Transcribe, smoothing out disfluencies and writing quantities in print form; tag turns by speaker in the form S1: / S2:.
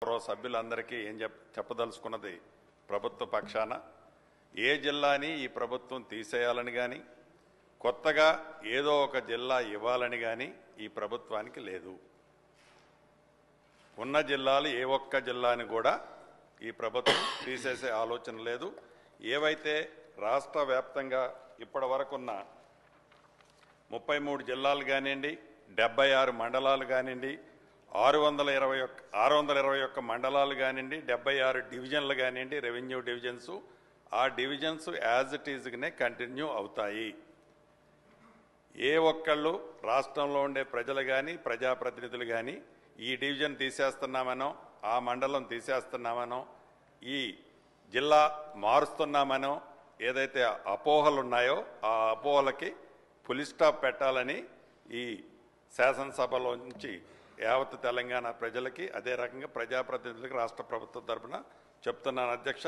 S1: సభ్యులందరికీ ఏం చెప్పదలుచుకున్నది ప్రభుత్వ పక్షాన ఏ జిల్లాని ఈ ప్రభుత్వం తీసేయాలని కానీ కొత్తగా ఏదో ఒక జిల్లా ఇవ్వాలని కానీ ఈ ప్రభుత్వానికి లేదు. ఉన్న జిల్లాలు ఏ ఒక్క జిల్లాని కూడా ఈ ప్రభుత్వం తీసేసే ఆలోచన లేదు. ఏవైతే రాష్ట్ర వ్యాప్తంగా ఇప్పటి వరకున్న 33 జిల్లాలు కానివ్వండి, 76 మండలాలు కానివ్వండి, 621 మండలాలు కానివ్వండి, 76 డివిజన్లు కానివ్వండి, రెవెన్యూ డివిజన్స్, ఆ డివిజన్స్ యాజ్ ఇట్ ఈజ్గానే కంటిన్యూ అవుతాయి. ఏ ఒక్కళ్ళు రాష్ట్రంలో ఉండే ప్రజలు కానీ ప్రజాప్రతినిధులు కానీ ఈ డివిజన్ తీసేస్తున్నామనో, ఆ మండలం తీసేస్తున్నామనో, ఈ జిల్లా మారుస్తున్నామనో ఏదైతే అపోహలు ఉన్నాయో ఆ అపోహలకి ఫుల్ స్టాప్ పెట్టాలని ఈ శాసనసభలో నుంచి యావత్ తెలంగాణ ప్రజలకి, అదే రకంగా ప్రజాప్రతినిధులకి రాష్ట్ర ప్రభుత్వం తరఫున చెప్తున్నాను అధ్యక్ష.